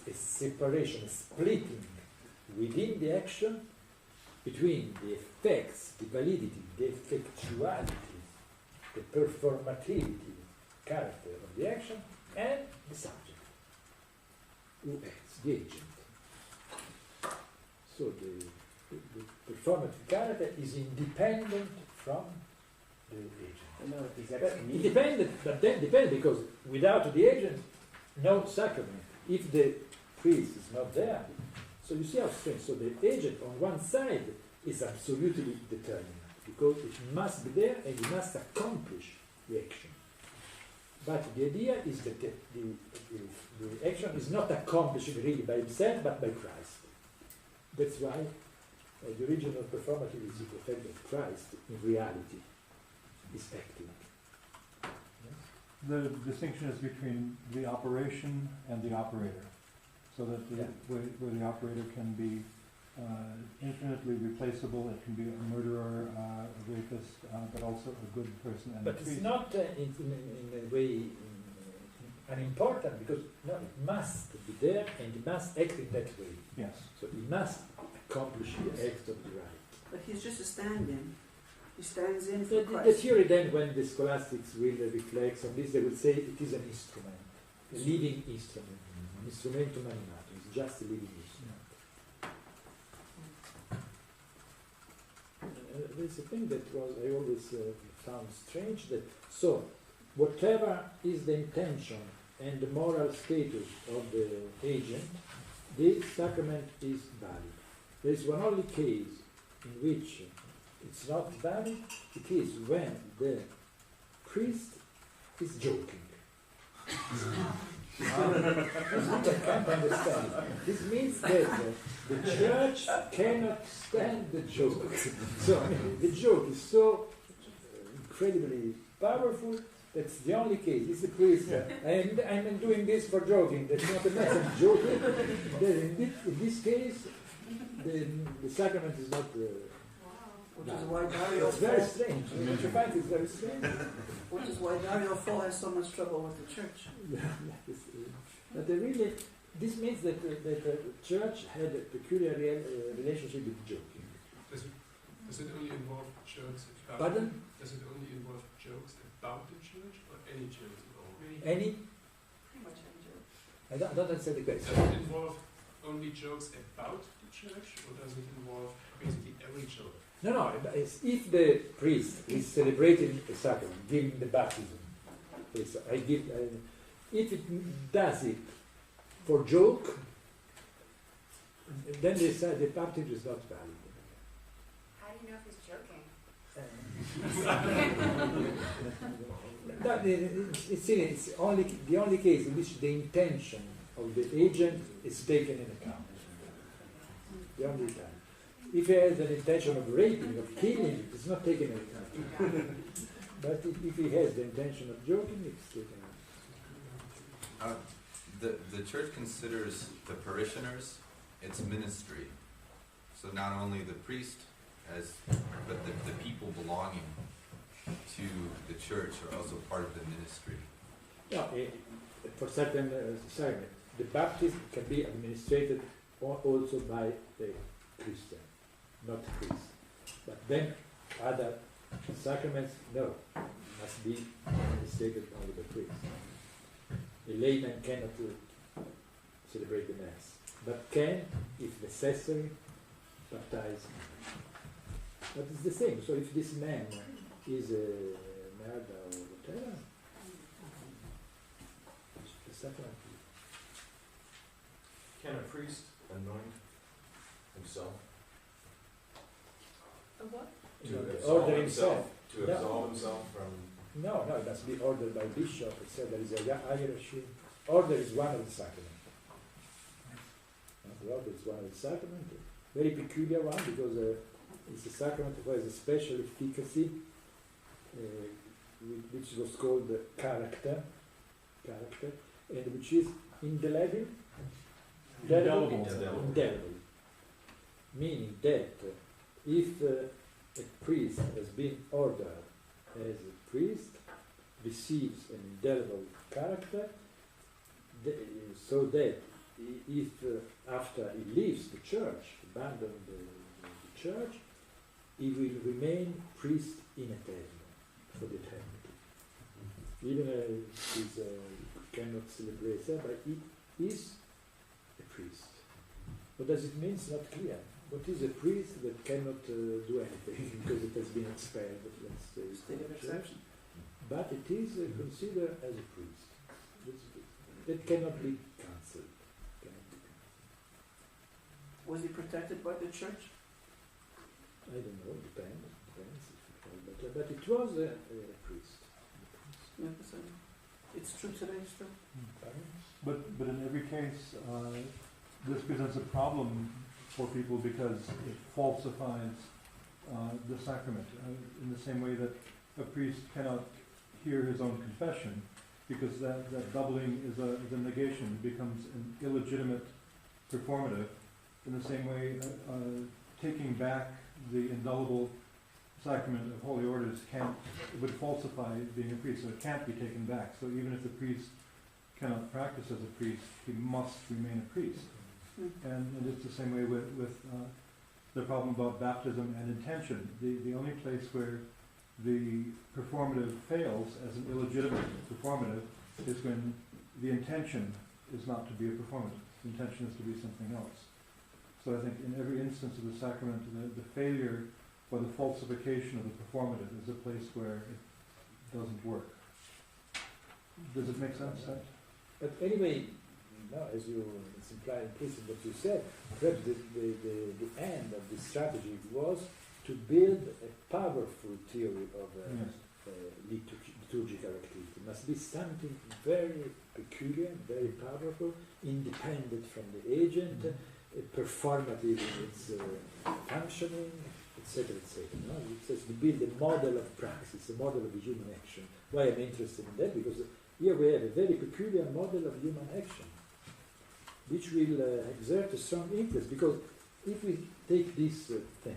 a separation, a splitting within the action between the effects, the validity, the effectuality, the performativity character of the action, and the subject who acts, the agent. So the performative character is independent from the agent. Independent, but then dependent, because without the agent, no sacrament. If the priest is not there, so you see how strange. So the agent on one side is absolutely determined, because it must be there and it must accomplish the action. But the idea is that the action is not accomplished really by himself, but by Christ. That's why the original performative is the fact that Christ, in reality, is acting. Yes? The distinction is between the operation and the operator, so that where the operator can be infinitely replaceable, it can be a murderer, a rapist, but also a good person. And but it's not in a way unimportant, because no, it must be there and it must act in that way. Yes. So he must accomplish the act of the right. But he's just a stand-in. He stands in for The Christ. theory then, when the scholastics will reflect on this, they will say it is an instrument, a living instrument, instrumentum animatum. It's just a living instrument. There's a thing that was I always found strange, that so whatever is the intention and the moral status of the agent, the sacrament is valid. There is one only case in which it's not valid. It is when the priest is joking. This I can't understand. This means that the church cannot stand the joke. So the joke is so incredibly powerful. That's the only case. It's the priest. And I'm doing this for joking. That's not a matter of joking. In this case, the sacrament is not. Which is why Dario It's very strange. Don't you find it's very strange? Which is why Dario Fo has so much trouble with the church. But really, this means that the church had a peculiar relationship with joking. Does it only involve jokes about? Pardon? Does it only involve jokes about the church, or any jokes at all? Any? Pretty much any joke. I don't understand the question. Does it involve only jokes about the church, or does it involve basically every joke? No. If the priest is celebrating a sacrament, giving the baptism, if it does it for joke, then the baptism is not valid. How do you know if he's joking? It's only the only case in which the intention of the agent is taken in account. The only time. If he has an intention of raping, of killing, it's not taken in account. But if he has the intention of joking, it's taken in account. The church considers the parishioners its ministry. So not only the priest, but the people belonging to the church are also part of the ministry. No, for certain sacraments, the baptism can be administered also by the Christian, not priest. But then other sacraments, no, must be administered only by priest. A layman cannot celebrate the Mass, but can, if necessary, baptize. But it's the same. So if this man is a murderer or whatever, the sacrament. Can a priest anoint himself? A what? To Order himself. To absolve himself from... No, it must be ordered by bishop, etc. There is a hierarchy. Order is one of the sacraments. The order is one of the sacraments. Very peculiar one, because it's a sacrament that has a special efficacy, which was called character, and which is indelible. Indelible. Meaning that if a priest has been ordered as a priest, receives an indelible character, so that if after he leaves the church, abandon the church, he will remain priest in eternity, for the eternity. Even if he cannot celebrate that, but he is a priest. What does it mean? It's not clear. What is a priest that cannot do anything because it has been expelled, let's say, State of exception. but it is considered as a priest. That cannot be cancelled. Was he protected by the church? I don't know, depends. But it was a priest. Yeah, it's true today still. But in every case, this presents a problem for people because it falsifies the sacrament. In the same way that a priest cannot hear his own confession, because that doubling is a negation. It becomes an illegitimate performative. In the same way, taking back the indelible sacrament of holy orders would falsify being a priest, so it can't be taken back. So even if the priest cannot practice as a priest, he must remain a priest. And it's the same way with the problem about baptism and intention. The only place where the performative fails as an illegitimate performative is when the intention is not to be a performative. The intention is to be something else. So I think in every instance of the sacrament, the failure or the falsification of the performative is a place where it doesn't work. Does it make sense? But anyway, no, as it's implied implicit what you said, perhaps the end of this strategy was to build a powerful theory of liturgical activity. It must be something very peculiar, very powerful, independent from the agent, performative in its functioning, etc., etc. No? It says to build a model of praxis, a model of human action. Why I'm interested in that? Because here we have a very peculiar model of human action, which will exert a strong interest. Because if we take this thing,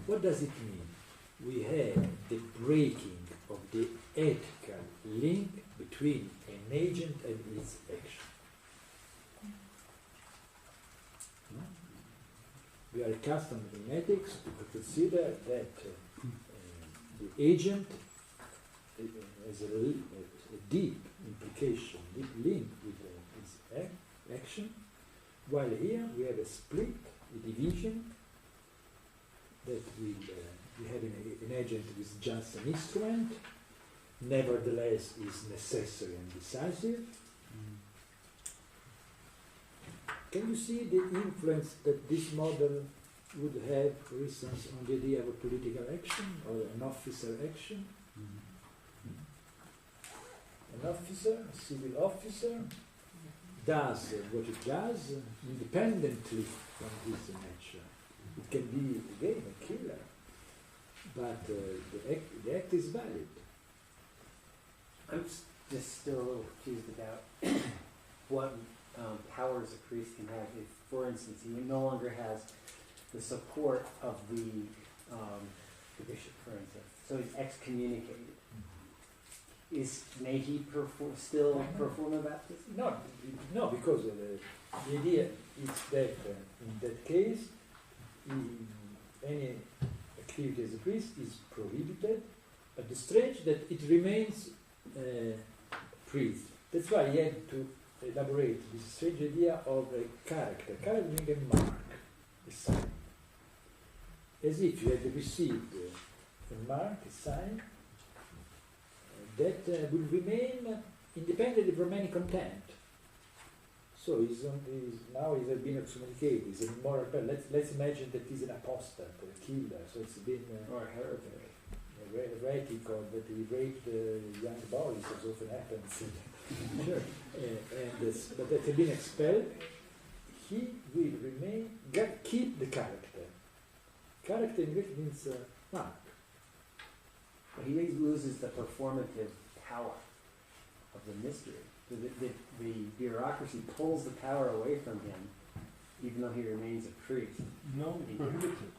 what does it mean? We have the breaking of the ethical link between an agent and its action. We are accustomed in ethics to consider that the agent has a deep implication, deep link with its action, while here we have a split, a division, that we have an agent who is just an instrument, nevertheless is necessary and decisive. Can you see the influence that this model would have, for instance, on the idea of a political action or an officer action? An officer, a civil officer, does what it does independently from this nature. It can be, again, a killer, but the act is valid. I'm just still a little confused about what powers a priest can have if, for instance, he no longer has the support of the bishop, for instance. So he's excommunicated. May he still perform a baptism? No, because the idea is that in that case, any activity as a priest is prohibited, but the strange that it remains priest. That's why he had to elaborate this strange idea of a character being a mark, a sign. As if you had received a mark, a sign, that will remain independent from any content. So now he's been excommunicated, he's a moral person. Let's imagine that he's an apostate, a killer, so it's been or a heretic. Heretic, or that he raped young boys, as often happens. Sure. But that had been expelled, he will remain, keep the character. Character in Greek means mark. But he loses the performative power of the mystery. The bureaucracy pulls the power away from him, even though he remains a priest. No, it prohibits it.